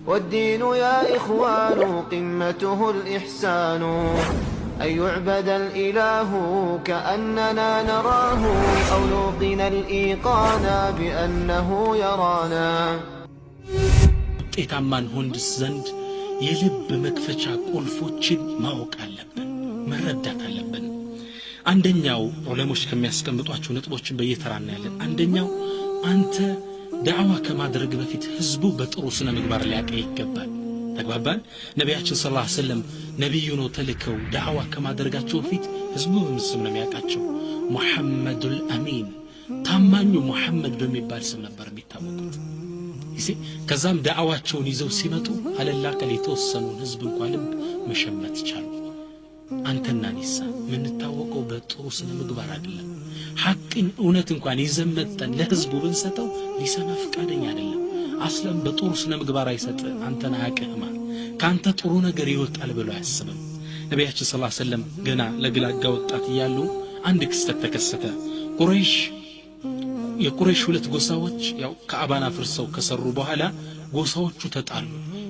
والدين يا إخوان قمته الإحسان أن يعبد الإله كأننا نراه أو نوقن الإيقان بأنه يرانا ኢታማን ሆንድስ ዘንድ የልብ መክፈቻ ቁልፎችን ማወቅ አለብን መረዳት አለብን አንደኛው ዑለሞች ከሚያስቀምጧቸው ነጥቦችን በየተራና ያለን አንደኛው አንተ ዳዕዋ ከማድረግ በፊት ህዝቡ በጥሩ ስነ ምግባር ሊያቀ ይገባል ተግባባን ነብያችን ሰለላሁ ዐለይሂ ወሰለም ነብዩ ነው ተልከው ዳዕዋ ከማድረጋቸው በፊት ህዝቡ በስም ነው የሚያቃቸው ሙሐመዱል አሚን ታማኙ ሙሐመድ በሚባል ስም ነበር የሚታወቁት ከዛም ዳዕዋቸውን ይዘው ሲመጡ አለላቀል የተወሰኑ ህዝብ እንኳን ልብ መሸመት ይቻላል አንተና ኒሳ ምን ታወቀው በጥሩ ስነ ምግባር አይደለም ሐቅን እውነት እንኳን ይዘመተን ለህዝቡ ብንሰጠው ሊሰማ ፍቃደኛ አይደለም አስለም በጥሩ ስነ ምግባር አይሰጥ አንተና ያቀህማ ካንተ ጥሩ ነገር ይወጣል ብሎ ያስበም ነብያችን ሰለላሁ ዐለይሂ ወሰለም ገና ለግላጋ ወጣት ይያሉ አንድ ክስተት ተከሰተ የቁረይሽ ሁለት ጎሳዎች ያው ከአባና ፍርሰው ከሰሩ በኋላ ጎሳዎቹ ተጣሉ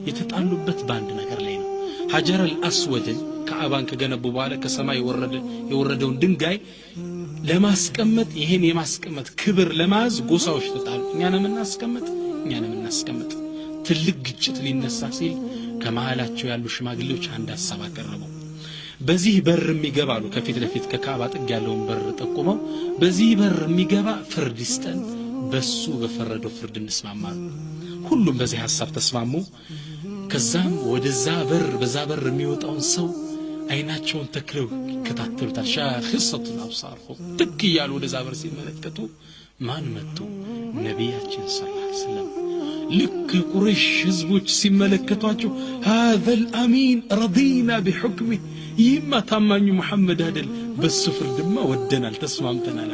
የተጣሉበት ባንድ ነገር ላይ ነው ሐጀር አልአስወድ ከአባን ከገነቡ በኋላ ከሰማይ የወረደውን ድንጋይ ለማስቀመጥ ይሄን የማስቀመጥ ክብር ለማዝ ጎሳዎች ተጣሉ እኛንም እናስቀምጥ ትልቅ ግጭት ሊነሳ ሲል ከመሃላቸው ያሉ ሽማግሌዎች አንድ ሐሳብ አቀረቡ በዚህ በር የሚገባሉ ከፊት ለፊት ከካባ ጥግ ያለውን በር ጠቁመው በዚህ በር የሚገባ ፍርድ ይስጠን በሱ በፈረደው ፍርድ እንስማማለን ሁሉም በዚህ ሐሳብ ተስማሙ ከዛም ወደዛ በር በዛ በር የሚወጣውን ሰው አይናቸውን ተክለው ይከታተሉታል ሻኺሰቱል አብሳር ጥቅ ይያሉ ወደዛ በር ሲመለከቱ ማን መጡ ነብያችን ሰለላሁ ዐለይሂ ወሰለም ልክ ቁረይሽ ህዝቦች ሲመለከቷቸው هذا الامين رضينا بحكمه ይማ ታማኙ መሐመድ አይደል በሱ ፍርድማ ወደናል ተስማምተናል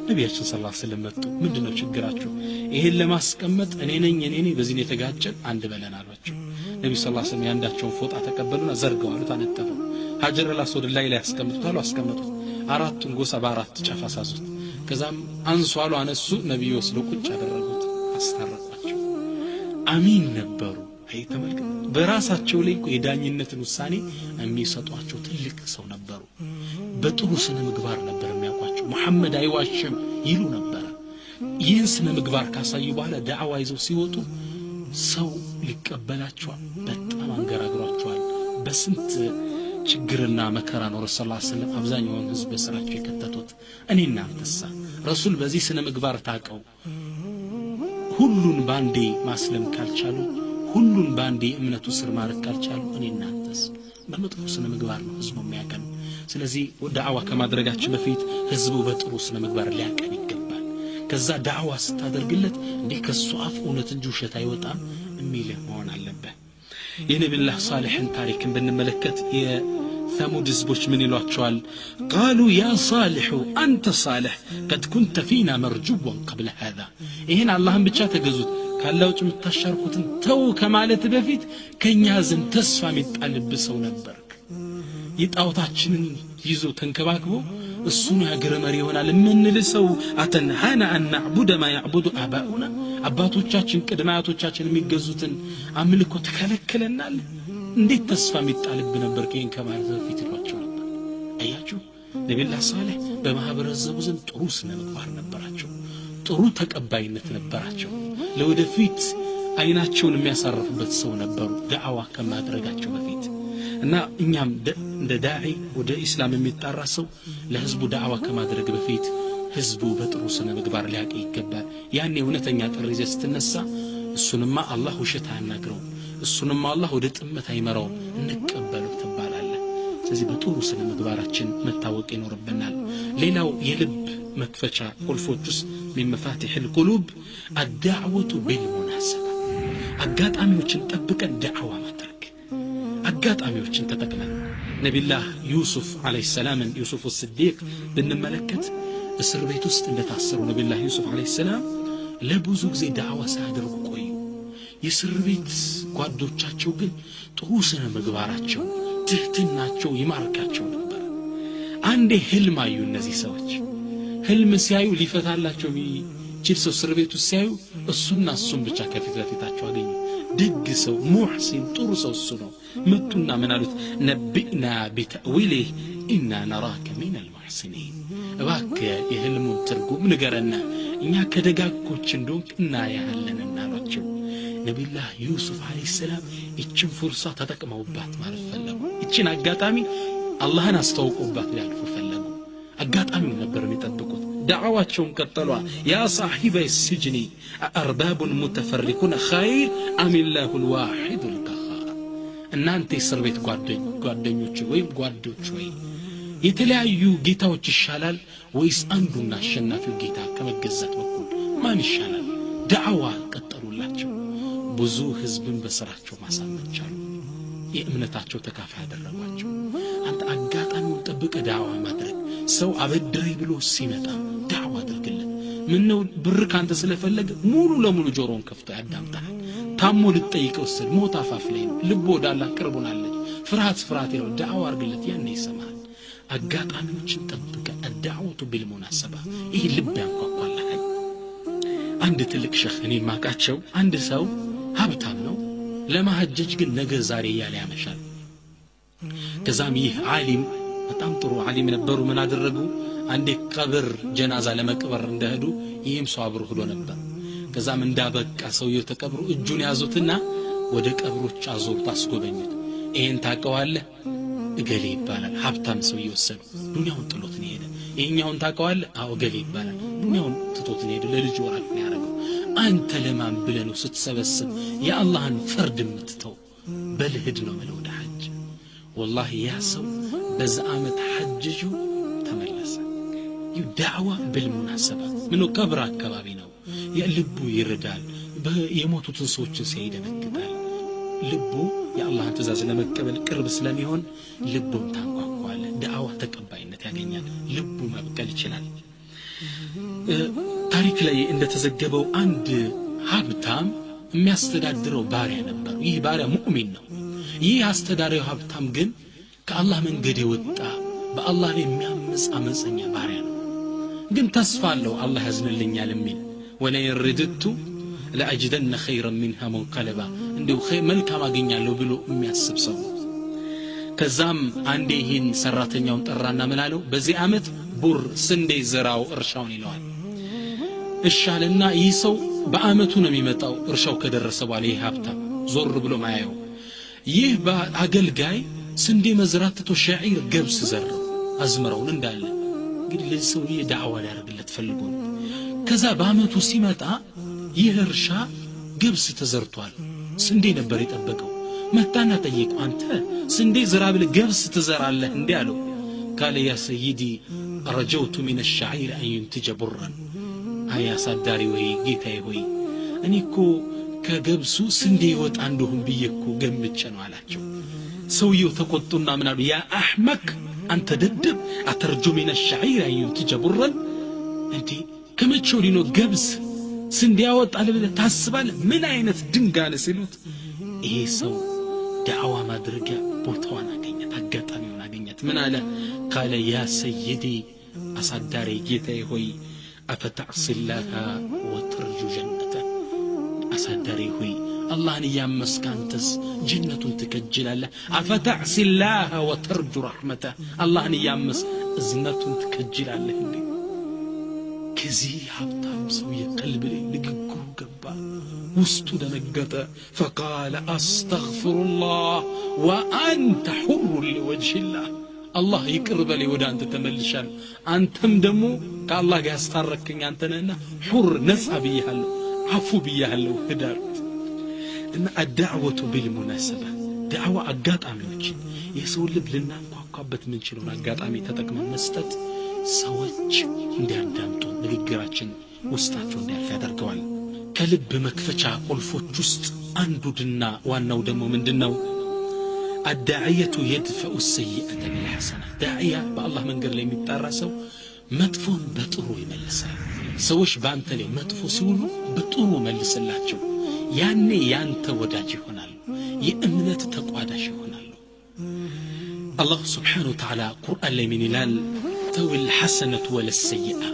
ነብያችን ሰለላሁ ዐለይሂ ወሰለም መጡ ምንድነው ችግራችሁ ይሄን ለማስቀመጥ እኔ ነኝ በዚህ ነው የተጋጨን አንድ በለን አሏቸው ነብዩ ሰለላሁ ዐለይሂ ወሰለም ያንዳቸውን ፎጣ ተቀበሉና ዘርገዋሉ ታነጠፉ ሐጀር አልአስወድ ላይ አስቀምጡት አራቱን ጎሳ በአራት ጫፍ አሳዙት ከዛም አንሷሉ አነሱ ነብዩ ወስደው ቁጭ አደረጉት አስታረቋቸው አሚን ነበሩ አይተመልከቱ በራሳቸው ላይ የዳኝነትን ውሳኔ የሚሰጧቸው ትልቅ ሰው ነበሩ በጥሩ ስነ ምግባር ነበር የሚያውቋቸው መሐመድ አይዋሽም ይሉ ነበር ይህን ስነ ምግባር ካሳዩ በኋላ ዳዕዋ ይዘው ሲወጡ ሰው ሊቀበላቸው በጣም አንገራግሯቸዋል በስንት ችግርና መከራ ነው ረሱል ሰለላሁ ዐለይሂ ወሰለም አብዛኛውን ህዝብ በስራቸው የከተቱት እኔና አንተሳ ረሱል በዚህ ስነ ምግባር ታቀው ሁሉን ባንዴ ማስለም ካልቻሉ ሁሉን ባንዴ እምነቱ ስር ማረክ ካልቻሉ እኔና አንተስ በመጥፎ ስነ ምግባር ነው ህዝቡ የሚያቀን ስለዚህ ዳዕዋ ከማድረጋችን በፊት ህዝቡ በጥሩ ስነ ምግባር ሊያቀን ይገባል ከዛ ዳዕዋ ስታደርግለት እንዴ ከሱ አፍ እውነት እንጂ ውሸት አይወጣም የሚልህ መሆን አለበት የነብዩላህ ሷሊህን ታሪክን ብንመለከት የثمود ህዝቦች ምን ይሏቸዋል قالوا يا صالح انت صالح قد كنت فينا مرجوا قبل هذا ይሄን አላህን ብቻ ተገዙት ካላው ጭምታሻርኩትን ተው ከማለት በፊት ከኛ ዘንድ ተስፋ የሚጣልብሰው ነበርክ ይጣውታችንን ይዞ ተንከባክቦ እሱን ያገረ መሪ ይሆናል ምንልሰው አተንሃና አን نعبد ما يعبد آباؤنا አባቶቻችን ቅድማያቶቻችን የሚገዙትን አምልኮ ተከለከለናል እንዴት ተስፋ የሚጣልብ ነበር ከይን ከማለት በፊት ይሏቸው ነበር አያችሁ ነብዩላህ ሷሊህ በማህበረሰቡ ዘንድ ጥሩ ስነ ምግባር ነበራቸው ጥሩ ተቀባይነት ነበራቸው ለወደፊት አይናቸውን የሚያሳርፉበት ሰው ነበሩ ዳዕዋ ከማድረጋቸው በፊት እና እኛም እንደ ዳዒ ወደ እስላም የሚጣራ ሰው ለህዝቡ ዳዕዋ ከማድረግ በፊት ህዝቡ በጥሩ ስነ ምግባር ሊያቀ ይገባል ያኔ እውነተኛ ጥሪ ስትነሳ እሱንማ አላህ ውሸት አያናግረው እሱንማ አላህ ወደ ጥመት አይመራው እንቀበለው ተባላለ ስለዚህ በጥሩ ስነ ምግባራችን መታወቅ ይኖርብናል ሌላው የልብ መክፈቻ ቁልፎችስ من مفاتيح القلوب الدعوة بالمناسبة አጋጣሚዎችን ጠብቀን ዳዕዋ ማድረግ አጋጣሚዎችን ተጠቅመን ነብዩላህ ዩሱፍ አለይሂ ሰላም ዩሱፍ الصديق ብንመለከት እስር ቤት ውስጥ እንደታሰሩ ነብዩላህ ዩሱፍ አለይሂ ሰላም ለብዙ ጊዜ ዳዕዋ ሳያደርጉ ቆዩ የእስር ቤት ጓዶቻቸው ግን ጥሩ ስነ ምግባራቸው ትህትናቸው ይማርካቸው ነበር አንዴ ህልም አዩ እነዚህ ሰዎች ህልም ሲያዩ ሊፈታላቸው ቢችል ሰው እስር ቤት ውስጥ ሲያዩ እሱና እሱን ብቻ ከፊት ለፊታቸው አገኙ دق سو محسن طرسو السنو متنا من قالت نبئنا بتأويله إنا نراك من المحسنين باك يهلمون ترقوم نقرنا إنها كدقاكو چندونك إنا يهلنا نارجو نبي الله يوسف عليه السلام إتشن فرصة تتكمو بات معرف فلقو إتشن أقاتامي الله نستوقو بات لألفو فلقو أقاتامي نبر متدبكو دعواتهم كالطلوع يا صاحبي السجن أرباب متفرقون خير أم الله الواحد القهار إن أنت سربيت قادنيوچ ويم قادوچ وي يتلايو ጌታዎች ይሻላል ወይስ አንዱና አሸናፊው ጌታ ከመገዛት በኩል ማን ይሻላል ዳዕዋ ቀጠሉላቸው ብዙ ህዝብን በስራቸው ማሳመቻሉ የእምነታቸው ተካፋይ አደረጓቸው አንተ አጋጣሚውን ጠብቀ ዳዕዋ ማድረግ ሰው አበድሬ ብሎ ሲመጣ ዳዕዋ አድርግለት ምን ነው ብር ካንተ ስለፈለገ ሙሉ ለሙሉ ጆሮን ከፍቶ ያዳምጣል ታሞ ልጠይቀው ስል ሞት አፋፍ ላይ ነው ልቦ ዳላ ቅርቡናለች ፍርሃት ይለው ዳዕዋ አድርግለት ያኔ ይሰማል አጋጣሚዎችን ጠብቀ الدعوة بالمناسبة ይሄ ልብ ያንኳኳላል አንድ ትልቅ ሸህ እኔ ማቃቸው አንድ ሰው ሀብታም ነው ለማህጀጅ ግን ነገ ዛሬ ያለ ያመሻል ከዛም ይህ ዓሊም በጣም ጥሩ ዓሊም ነበሩ ምን አደረጉ አንዴ ቀብር ጀናዛ ለመቅበር እንደሄዱ ይህም ሰው አብሮ ሄዶ ነበር ከዛም እንዳበቃ ሰውየው ተቀብሩ እጁን ያዙትና ወደ ቀብሮች አዞሩት አስጎበኙት ይሄን ታቀዋለህ እገሌ ይባላል ሀብታም ሰው ይወሰዱ ዱንያውን ጥሎት ነው ሄደ ይሄኛውን ታቀዋለህ አው እገሌ ይባላል ዱንያውን ትቶት ነው ሄደ ለልጅ ወራት ነው ያረገው አንተ ለማን ብለህ ነው ስትሰበስብ የአላህን ፍርድ የምትተው በልህድ ነው ማለት ወደ ሐጅ والله ያ ሰው በዛ አመት ሐጅጁ ተመለሰ ይዳዕዋ بالمناسبة ምነው ቀብር አካባቢ ነው የልቡ ይረዳል የሞቱትን ሰዎችን ሲያይደነግጣል ልቡ የአላህን ትእዛዝ ለመቀበል ቅርብ ስለሚሆን ልቡን ታንኳኳለ ዳዕዋ ተቀባይነት ያገኛል ልቡ መብቀል ይችላል ታሪክ ላይ እንደተዘገበው አንድ ሀብታም የሚያስተዳድረው ባሪያ ነበር ይህ ባሪያ ሙእሚን ነው ይህ አስተዳዳሪው ሀብታም ግን ከአላህ መንገድ የወጣ በአላህ ላይ የሚያምጽ አመፀኛ ባሪያ ነው ግን ተስፋ አለው አላህ ያዝንልኛል የሚል ወላ ይርድቱ لأجدن خيرا منها منقلبا እንደው መልካም አገኛለሁ ብሎ የሚያስብ ሰው ከዛም አንዴ ይህን ሰራተኛውን ጠራና መላለው በዚህ አመት ቡር ስንዴ ዘራው እርሻውን ይለዋል እሻለና ይህ ሰው በአመቱ ነው የሚመጣው እርሻው ከደረሰ በኋላ ይህ ሀብታም ዞር ብሎ ማያየው ይህ በአገልጋይ ስንዴ መዝራት ተቶ ሻዒር ገብስ ዘራው አዝመራውን እንዳለ እንግዲህ ለዚህ ሰው ዳዕዋ ያደርግለት ፈልጎ ከዛ በአመቱ ሲመጣ ይህ እርሻ ገብስ ተዘርቷል ስንዴ ነበር የጠበቀው መጣና ጠየቀው አንተ ስንዴ ዘራ ብለ ገብስ ትዘራለህ እንዴ አለው قال يا سيدي رجوت من الشعير أن ينتج برا አያ ሳዳሪ ወይ ጌታዬ ሆይ እኔ እኮ ከገብሱ ስንዴ ይወጣ እንደሆን ብዬኩ ገምቼ ነው አላቸው ሰውየው ተቆጡና ምን አሉ ያ አህመክ አንተ ደደብ አተርጁ من الشعير أن ينتج برا እንዴ ከመቼው ሊኖ ገብስ ስንዴ ያወጣል ብለህ ታስባለህ ምን አይነት ድንጋለ ሲሉት ይሄ ሰው ዳዕዋ ማድረጊያ ቦታውን አገኘት አጋጣሚውን አገኘት ምን አለ قال يا سيدي አሳዳሪ ጌታዬ ሆይ أفتعصي الله وترجو جنته أصدري هوي الله يامسك أنتس جنة تكجل الله أفتعصي الله وترجو رحمته الله يامس زنة تكجل الله كزي حبتام سوي قلب لققو قبا وستو دنقته فقال أستغفر الله وأنت حر لوجه الله الله يقرب لي ودا انت تملشال انتم دمو كالله ጋር ያስታረከኝ አንተ ነህና حر ነጻ ብያለሁ አፉ ብያለሁ ህዳርት እና الدعوه بالمناسبه دعوه አጋጣሚዎች የሰው ልብ ልናንኳኳበት ምን ችለው አጋጣሚ ተጠቅመን መስጠት ሰዎች እንዲያዳምጡ ንግግራችን ውስጣቸው እንዲያልፍ ያደርገዋል ከልብ መክፈቻ ቁልፎች ውስጥ አንዱና ዋናው ደግሞ ምንድነው الداعية يدفع السيئة بالحسنة داعية بالله من قال لي متطرسو مدفون بطرو يملسال سوش بانت لي مدفو سيولو بطرو ملسلاچو ያኔ ያንተ ወዳጅ ይሆናል የእምነት ተቋዳሽ ይሆናል الله سبحانه وتعالى قرآن ላይ ምን ይላል ተውል الحسنة ولا السيئة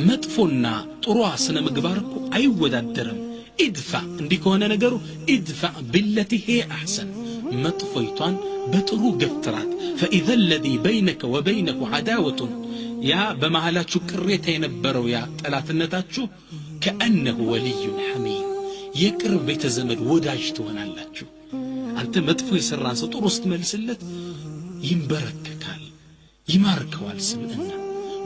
መጥፎና ጥሩ ስነ ምግባር እኮ አይወዳደርም ادفع እንዲህ ከሆነ ነገሩ ادفع بالتي هي احسن መጥፎይቷን በጥሩ ገፍትራት فاذا الذي بينك وبينه عداوه ያ በመሐላችሁ ቅሬታ የነበረው ያ ጠላትነታችሁ كانه ولي حميم የቅርብ ቤተ ዘመድ ወዳጅ ትሆናላችሁ አንተ መጥፎ የሰራን ሰው ጥሩ ስትመልስለት ይንበረከካል ይማርከዋል ስምዕና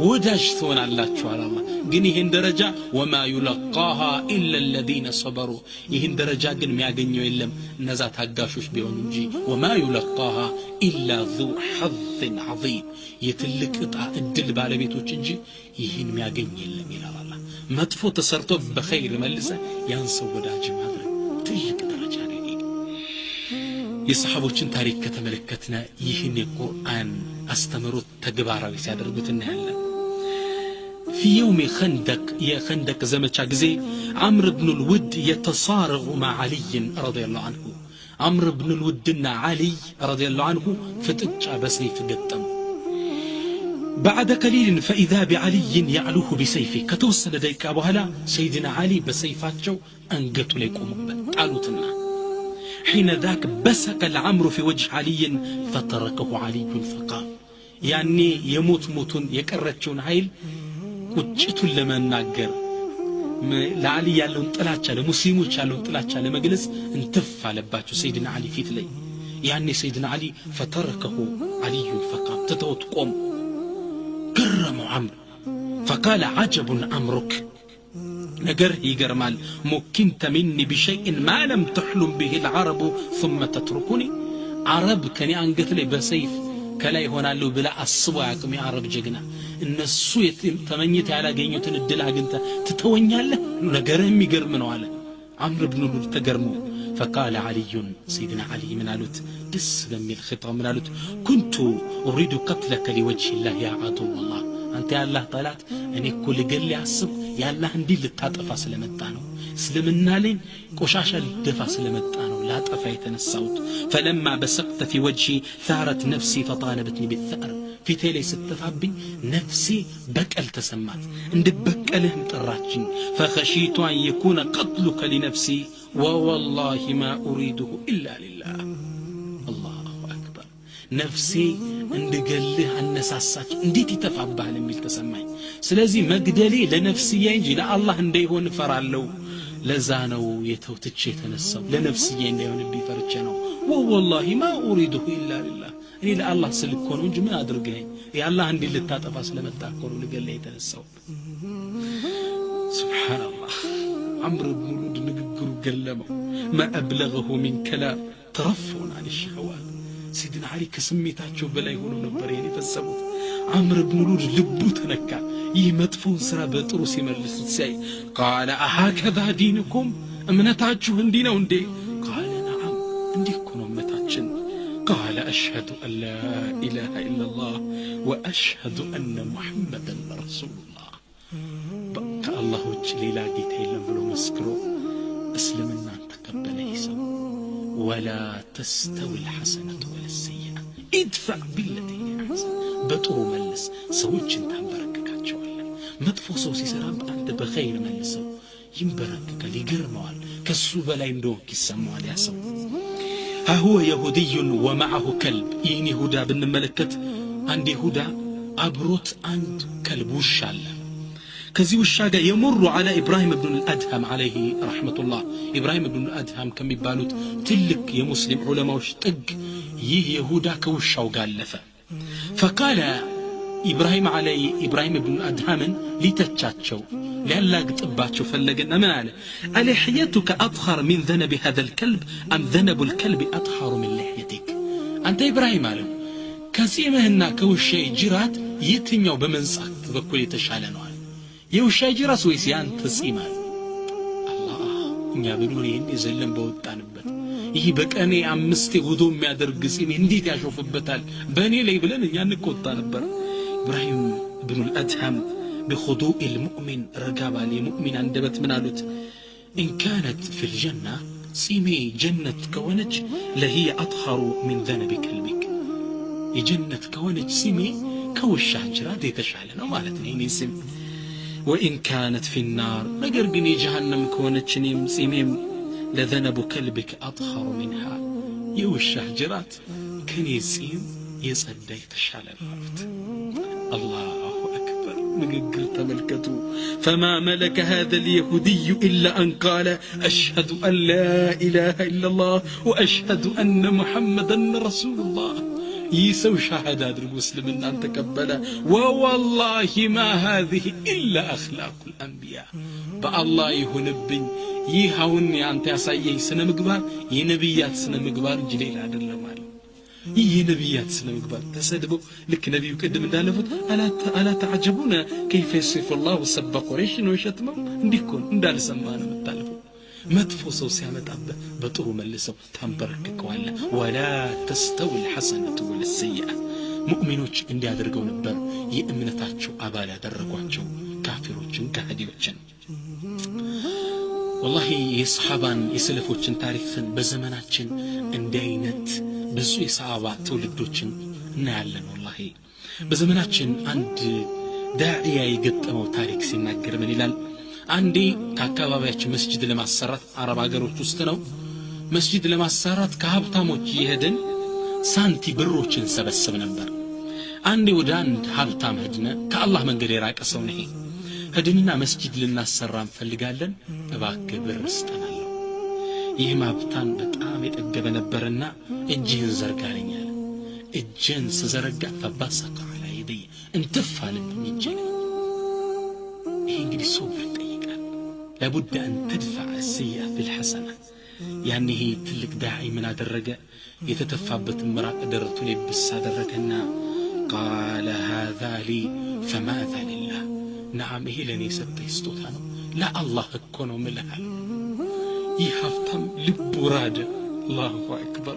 ወዳጅ ትሆናላችሁ አለ አላህ ግን ይሄን ደረጃ وما يلقاها الا الذين صبروا ይሄን ደረጃ ግን የሚያገኘው የለም እነዛ ታጋሾች ቢሆኑ እንጂ وما يلقاها الا ذو حظ عظيم የትልቅ ዕጣ እድል ባለቤቶች እንጂ ይሄን የሚያገኝ የለም ይላል አላህ መጥፎ ተሰርቶ በኸይር መልሰ ያን ሰው ወዳጅ ማድረግ ትልቅ ደረጃ ነው የሰሃቦችን ታሪክ ከተመለከተና ይህን የቁርአን አስተምሮት ተግባራዊ ሲያደርጉት እናያለን في يوم خندق زمቻ ጊዜ عمرو بن الود يتصارع مع علي رضي الله عنه عمرو بن الودنا علي رضي الله عنه ፍጥጫ በሰይፍ ገጠሙ بعد قليل فإذا بعلي يعلوه بسيفه ከተወሰነ ደቂቃ በኋላ سيدنا علي በሰይፋቸው አንገቱ ላይ ቆሙበት ጣሉትና حين ذاك بسق العمر في وجه علي فتركه علي فقال يعني يموت موتون يقرچون ኃይል ቁጭቱን ለመናገር ለዓሊ ያለውን ጥላቻ ለሙስሊሞች ያለውን ጥላቻ ለመግለጽ እንተፍ አለባቸው سيدنا علي ፊት ላይ يعني سيدنا علي فتركه علي فقام تتوت قوم كرم عمرو فقال عجب أمرك ነገር ይገርማል ሙኪንተ ሚኒ بشيء ما لم تحلم به العرب ثم تتركني عرب ከኔ አንገት ላይ በሰይፍ ከላይ ሆናለሁ ብላ አስበው ያቅም የአረብ ጀግና እነሱ ተመኝት ያላገኙትን እድል አግንተ ትተወኛለህ ነገር የሚገርም ነው አለ عمرو بن الود ተገርሞ فقال علي سيدنا علي من قالت دس بميل خطاب من قالت كنت اريد قتلك لوجه الله يا عدو الله አንተ ያላህ ጠላት እኔ እኮ ልገል ያስብ ያላህ እንዲህ ልታጠፋ ስለመጣ ነው እስልምና ላይ ቆሻሻ ልደፋ ስለመጣ ነው ላጠፋ የተነሳሁት فلما بسقت في وجهي ثارت نفسي فطالبتني بالثأر ፊቴ ላይ ስትፋብኝ ነፍሴ በቀል ተሰማት እንድበቀልህም ጠራችኝ فخشيت ان يكون قتلك لنفسي ووالله ما اريده الا لله الله اكبر نفسي እንድገልህ አነሳሳች እንዴት ይተፋባል የሚል ተሰማኝ ስለዚህ መግደሌ ለነፍስዬ እንጂ ለአላህ እንዳይሆን ፈራለሁ ለዛ ነው የተውትቼ የተነሳው ለነፍስዬ እንዳይሆን ቢፈርቼ ነው والله ما اريده الا لله እኔ ለአላህ ስልኮ ነው እንጂ ምን አድርገኝ ያላህ እንዲህ ልታጠፋ ስለመጣ እኮ ነው ልገል የተነሳው ሱብሃንአላህ عمرو بن الود ንግግሩ ገለመው ما ابلغه من كلام ترفعون عن الشهوات سيدنا علي ከስሜታቸው በላይ ሆኖ ነበር ይሄን የፈጸሙት عمرو بن الود ልቡ ተነካ ይህ መጥፎን ስራ በጥሩ ሲመልሱት ሲያይ قال اهكذا دينكم እምነታችሁ እንዲህ ነው እንዴ قال نعم እንዲህ እኮ ነው እምነታችን قال اشهد ان لا اله الا الله واشهد ان محمدا رسول الله ከአላህ ውጭ ሌላ ጌታ የለም ብሎ መስክሮ እስልምናን ተቀበለ ይሰው ولا تستوي الحسنة ولا السيئة ادفع بالتي هي أحسن بطو ملس سويتشن تنبرككاچواله مطفو سو ሲሰራ አንተ በኸይር መልሰው ይንበረከካል ይገርመዋል ከሱ በላይ እንደሆንክ ይሰማዋል ያሰው هو يهودي ومعه كلب ይህን ይሁዳ ብንመለከት አንድ ይሁዳ አብሮት አንድ ከልብ ውሻ አለ ከዚህ ውሻ ጋር يمر على ابراهيم بن الادهم عليه رحمه الله ابراهيم بن الادهم ከሚባሉት ትልቅ የሙስሊም ዑለማዎች ጥግ ይህ ይሁዳ ከውሻው ጋር አለፈ فقال ابراهيم بن الادهم ሊተቻቸው ሊያላግጥባቸው ፈለገና ምን አለ الحيتك اطهر من ذنب هذا الكلب ام ذنب الكلب اطهر من لحيتك አንተ ኢብራሂም አለው ከጺምህና ከውሻዬ ጅራት የትኛው በመንጻት በኩል የተሻለ ነው የውሻ ጅራስ ወይስ ያንተ ጺም አላህ እኛ ብንኖር ይሄን የዘለም በወጣንበት ይህ በቀኔ 5 ጉዶ የሚያደርግ ጺም እንዴት ያሾፍበታል በእኔ ላይ ብለን እኛ እንቆጣ ነበር ኢብራሂም ብኑ الادهم بخضوع المؤمن رغبال المؤمن عندبت من قالت ان كانت في الجنه ጺሜ ጀነት ከሆነች ለهي اطهر من ذنب كلبك የጀነት ከሆነች ጺሜ ከውሻ ጅራት የተሻለ ነው ማለት ነው ይሄን ጺም وإن كانت في النار نقر قني جهنم كونتشنيم سيميم لذنب كلبك أطهر منها يوشح جرات كان يسيم يصدى يتشعل الوقت الله أكبر نقر تملكته فما ملك هذا اليهودي إلا أن قال أشهد أن لا إله إلا الله وأشهد أن محمدا رسول الله يسو شهادة المسلمين أن تقبل ووالله ما هذه إلا أخلاق الأنبياء بالله يهنبن يهوني أنت أسايي سنة مقبار ينبيات سنة مقبار جليل عدل مال ينبيات سنة مقبار تسدبوا لك نبي يقدم دالفوت ألا تعجبون كيف يصف الله سب قريش وشتمه نديكون ندال سمانا متالفو مدفو سو سيامت أبا بطرو ملسو تنبركك ولا تستوي الحسنة ولا السيئة مؤمنوش اندي أدرقو نبر يأمنتاتشو أبالا درقواتشو كافروچن كهديوچن والله يصحابان يسلفوچن تاريخن بزماناتشن اندينت بزو يصحابا تولدوچن نعلن والله بزماناتشن عند داعية يقطمو تاريخ سيناقر من إلال عندي كاكابابياچ مسجد لماسرات عرب አገሮች ውስጥ ነው መስጂድ ለማሰራት ከሀብታሞች ይሄድን ሳንቲ ብሮችን ሰበስብ ነበር አንዴ ወደ አንድ ሀብታም ሄድነ ከአላህ መንገድ የራቀ ሰው ነው ሄድንና መስጂድ ልናሰራ እንፈልጋለን እባክህ ብር ስጠናል ይህ ሀብታም በጣም የጠገበ ነበርና እጅህን ዘርጋልኛል እጅን ስዘረጋ ፈባሰከ على يدي እንተፋልብኝ እጄን ይሄ እንግዲህ ሶብር لابد أن تدفع السيئة بالحسنة يعني هي تلك داعي من أدرجة يتتفابت المراء درت لي بالسادركنا قال هذا لي فماذا لله نعم هي لني ستيستوتانو لا الله أكونه ملها يحفتم لب راد الله أكبر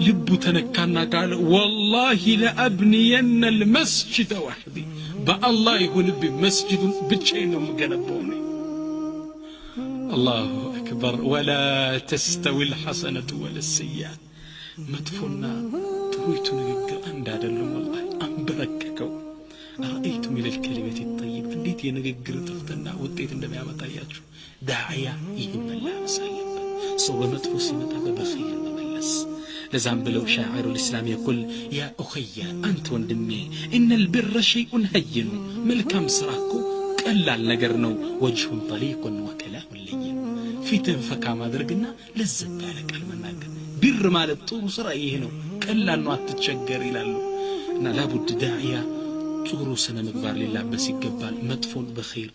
لب تنكنا قال والله لأبنين المسجد وحدي بالله يكون بمسجد بتشين مقلبوني الله أكبر ولا تستوي الحسنة ولا السيئة مدفونا ترويتو نقر أنداد اللهم والله أنبرككو أرأيتم إلى الكلمة الطيبة انديت ينقر تفتنا وديت اندمي عمتاياتشو داعية يهم الله مسالب صوب مدفو سيمتا ببخير مملس لزام بلو شاعر الإسلام يقول يا أخي أنت وندمي إن البر شيء هين ملكم سراكو ቀላል ነገር ነው وجه طليق وكلام لين ፊትን ፈካ ማድረግና ለዘብ ያለ ቃል መናገር ቢር ማለት ጥሩ ስራ ይሄ ነው ቀላል ነው አትቸገር ይላሉ እና لابد داعية ጥሩ ስነ ምግባር ሊላበስ ይገባል መጥፎን በኸይር